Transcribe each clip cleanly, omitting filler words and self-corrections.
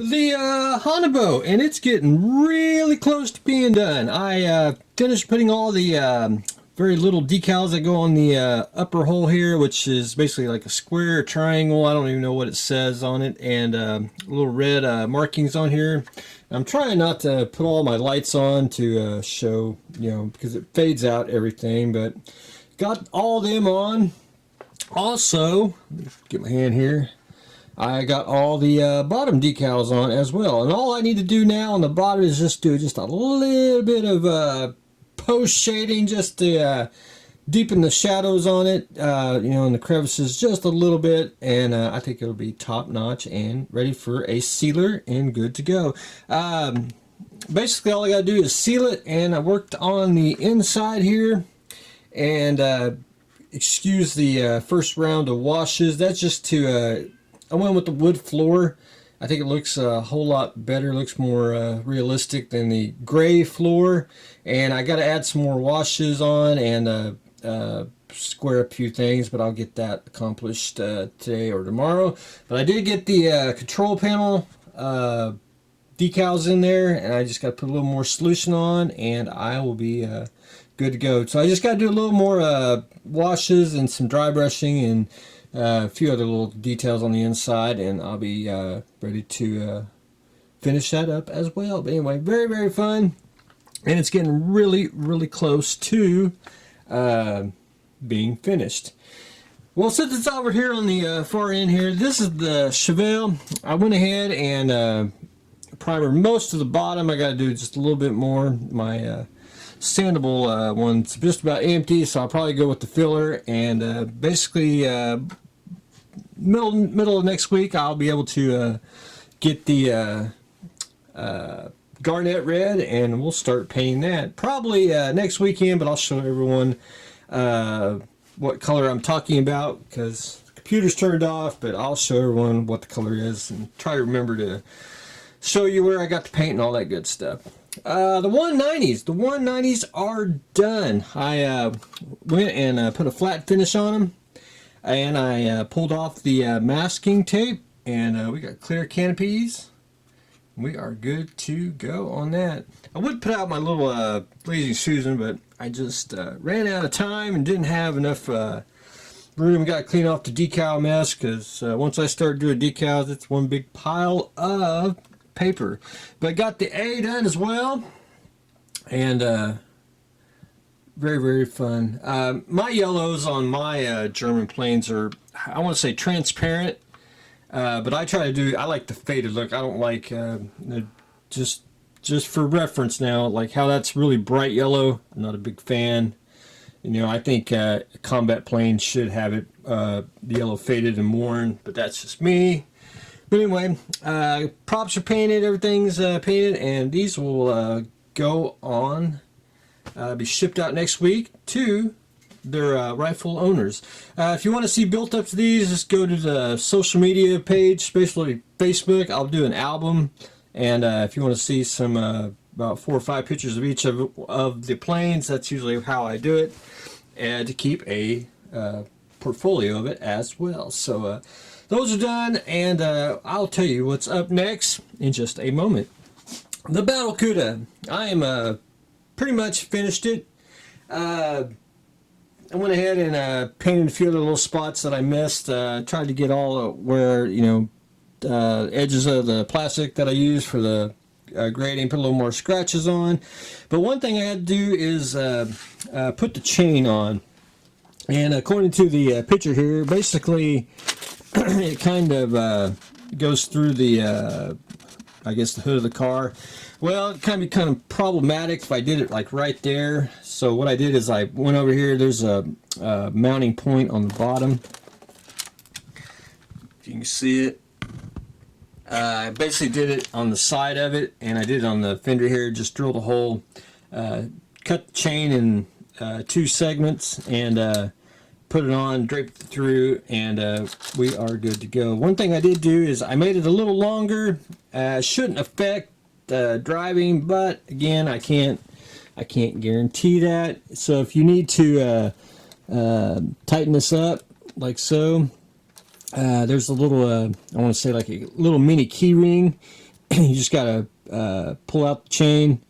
The Haunebu, and it's getting really close to being done. I finished putting all the very little decals that go on the upper hole here, which is basically like a square or triangle. I don't even know what it says on it, and little red markings on here. I'm trying not to put all my lights on to show, because it fades out everything, but got all them on. Also, get my hand here. I got all the bottom decals on as well, and all I need to do now on the bottom is just do just a little bit of post shading, just to deepen the shadows on it, in the crevices just a little bit, and I think it'll be top notch and ready for a sealer and good to go. Basically, all I gotta do is seal it, and I worked on the inside here, and excuse the first round of washes. That's just to I went with the wood floor. I think it looks a whole lot better, looks more realistic than the gray floor. And I got to add some more washes on and square up a few things, but I'll get that accomplished today or tomorrow. But I did get the control panel decals in there, and I just got to put a little more solution on, and I will be good to go. So I just got to do a little more washes and some dry brushing and a few other little details on the inside, and I'll be ready to finish that up as well. But anyway, very, very fun, and it's getting really, really close to being finished. Well, since it's over here on the far end here, this is the Chevelle. I went ahead and primer most of the bottom. I got to do just a little bit more. My sandable one's just about empty, so I'll probably go with the filler, and basically middle of next week I'll be able to get the garnet red, and we'll start painting that probably next weekend, but I'll show everyone what color I'm talking about, because the computer's turned off, but I'll show everyone what the color is and try to remember to show you where I got the paint and all that good stuff. The 190s are done. I went and put a flat finish on them, and I pulled off the masking tape, and we got clear canopies. We are good to go on that. I would put out my little Lazy Susan, but I just ran out of time and didn't have enough room. Got to clean off the decal mess, because once I start doing decals, it's one big pile of paper. But got the A done as well, and very, very fun. My yellows on my German planes are, I want to say, transparent, but I like the faded look. I don't like just for reference now, like how that's really bright yellow. I'm not a big fan. I think a combat plane should have it the yellow faded and worn, but that's just me. But anyway, props are painted, everything's painted, and these will go on, be shipped out next week to their rightful owners. If you want to see built-ups of these, just go to the social media page, especially Facebook. I'll do an album, and if you want to see some about 4 or 5 pictures of each of the planes, that's usually how I do it, and to keep a portfolio of it as well. So those are done, and I'll tell you what's up next in just a moment. The Battle Cuda. I am pretty much finished it. I went ahead and painted a few other little spots that I missed. Tried to get all where, edges of the plastic that I use for the grading, put a little more scratches on. But one thing I had to do is put the chain on. And according to the picture here, basically it kind of goes through the, I guess, the hood of the car. Well, it kind of become problematic if I did it like right there. So what I did is I went over here. There's a mounting point on the bottom. If you can see it. I basically did it on the side of it, and I did it on the fender here. Just drilled a hole, cut the chain in 2 segments, and put it on, draped it through, and we are good to go. One thing I did do is I made it a little longer. Shouldn't affect driving, but again, I can't guarantee that. So if you need to tighten this up like so, there's a little I want to say like a little mini key ring you just got to pull out the chain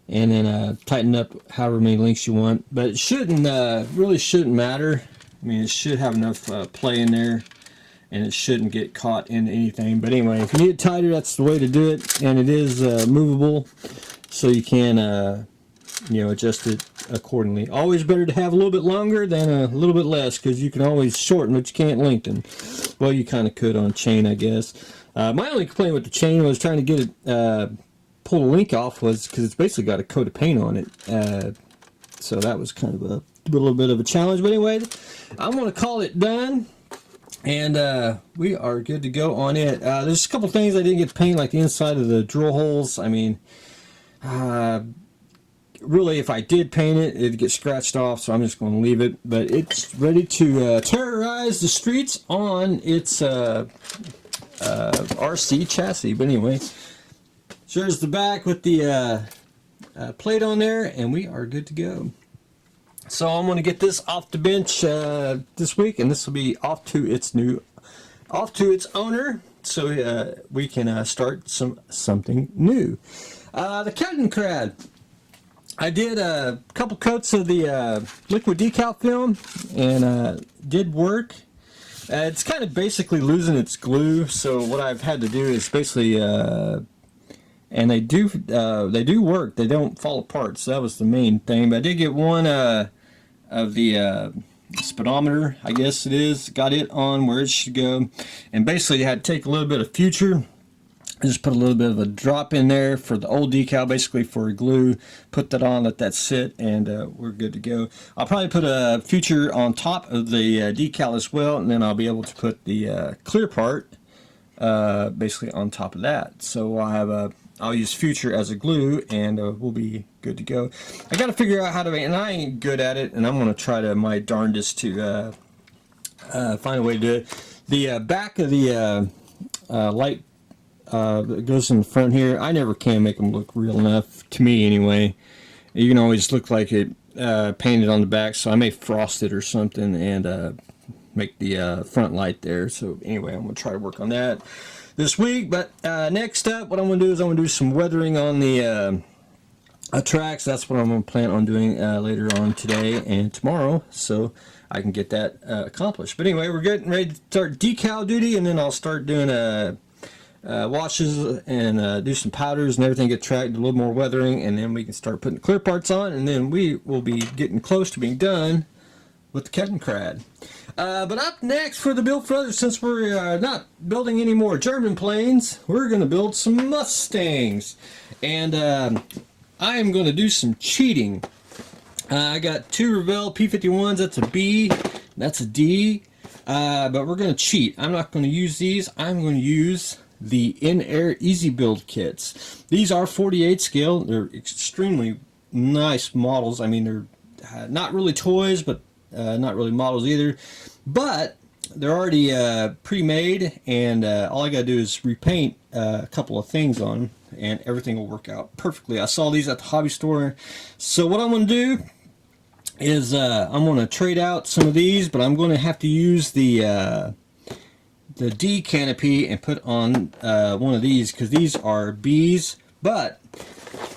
and then tighten up however many links you want. But it shouldn't really shouldn't matter. I mean, it should have enough play in there, and it shouldn't get caught in anything. But anyway, if you need it tighter, that's the way to do it. And it is movable, so you can adjust it accordingly. Always better to have a little bit longer than a little bit less, because you can always shorten, but you can't lengthen. Well, you kind of could on chain, I guess. My only complaint with the chain was trying to get it pull the link off, was because it's basically got a coat of paint on it. So that was kind of a little bit of a challenge. But anyway, I'm going to call it done, and we are good to go on it. There's a couple things I didn't get to paint, like the inside of the drill holes. I mean, really, if I did paint it, it'd get scratched off, so I'm just going to leave it. But it's ready to terrorize the streets on its RC chassis. But anyway, there's the back with the plate on there, and we are good to go. So I'm going to get this off the bench this week, and this will be off to its owner, so we can start something new. The kettenkrad. I did a couple coats of the liquid decal film, and did work. It's kind of basically losing its glue, so what I've had to do is basically, and they do work. They don't fall apart, so that was the main thing. But I did get one of the speedometer, I guess it is, got it on where it should go, and basically I had to take a little bit of future. Just put a little bit of a drop in there for the old decal, basically for glue. Put that on, let that sit, and we're good to go. I'll probably put a future on top of the decal as well, and then I'll be able to put the clear part basically on top of that. So I'll use future as a glue, and we'll be good to go. I got to figure out how to, and I ain't good at it, and I'm going to try to my darndest to find a way to do it. The back of the light that goes in the front here, I never can make them look real enough, to me anyway. You can always look like it painted on the back, so I may frost it or something and make the front light there. So anyway, I'm going to try to work on that this week. But next up, what I'm going to do is I'm going to do some weathering on the tracks. That's what I'm going to plan on doing later on today and tomorrow, so I can get that accomplished. But anyway, we're getting ready to start decal duty, and then I'll start doing washes and do some powders and everything, get tracked, a little more weathering, and then we can start putting clear parts on, and then we will be getting close to being done with the kettenkrad. But up next for the build further, since we're not building any more German planes, we're going to build some Mustangs, and I am going to do some cheating. I got two Revell P51s, that's a B, that's a D, but we're going to cheat. I'm not going to use these, I'm going to use the In-Air Easy Build kits. These are 48 scale. They're extremely nice models. I mean, they're not really toys, but not really models either. But they're already pre-made, and all I gotta do is repaint a couple of things on them, and everything will work out perfectly. I saw these at the hobby store. So what I'm gonna do is I'm gonna trade out some of these, but I'm gonna have to use the D canopy and put on one of these, because these are B's, but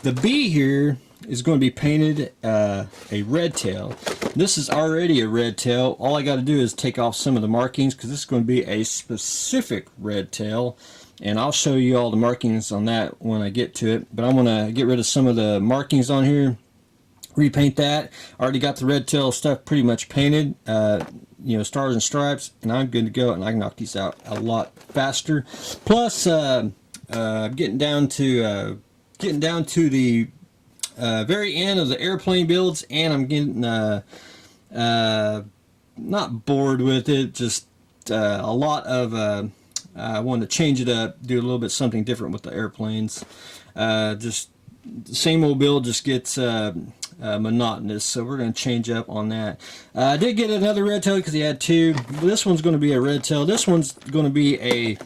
the B here is going to be painted a red tail. This is already a red tail. All I got to do is take off some of the markings, because this is going to be a specific red tail, and I'll show you all the markings on that when I get to it. But I'm going to get rid of some of the markings on here, repaint that. I already got the red tail stuff pretty much painted, stars and stripes, and I'm good to go, and I can knock these out a lot faster. Plus, getting down to the very end of the airplane builds, and I'm getting not bored with it, just a lot of I wanted to change it up, do a little bit something different with the airplanes. Just the same old build just gets monotonous, so we're going to change up on that. I did get another red tail because he had two. This one's going to be a red tail. This one's going to be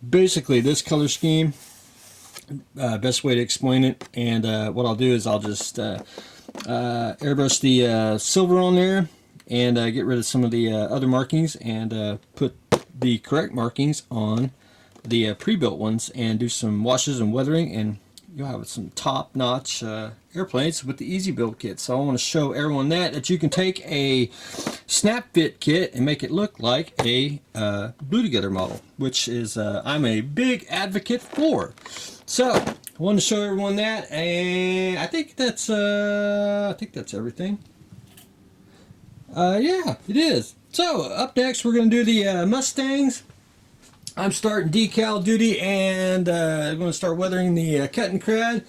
basically this color scheme. Best way to explain it. And what I'll do is I'll just airbrush the silver on there, and get rid of some of the other markings, and put the correct markings on the pre-built ones and do some washes and weathering, and you'll have some top-notch airplanes with the easy build kit. So I want to show everyone that you can take a snap fit kit and make it look like a glue together model, which is I'm a big advocate for. So I wanted to show everyone that, and I think that's everything. Yeah, it is. So up next we're going to do the Mustangs. I'm starting decal duty, and I'm going to start weathering the kettenkrad.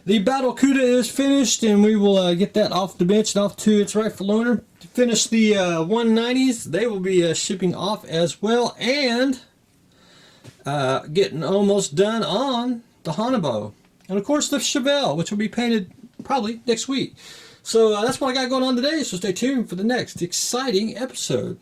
The battle cuda is finished, and we will get that off the bench and off to its rightful owner. To finish the 190s, they will be shipping off as well, and getting almost done on the Haunebu. And of course the Chevelle, which will be painted probably next week. So that's what I got going on today, so stay tuned for the next exciting episode.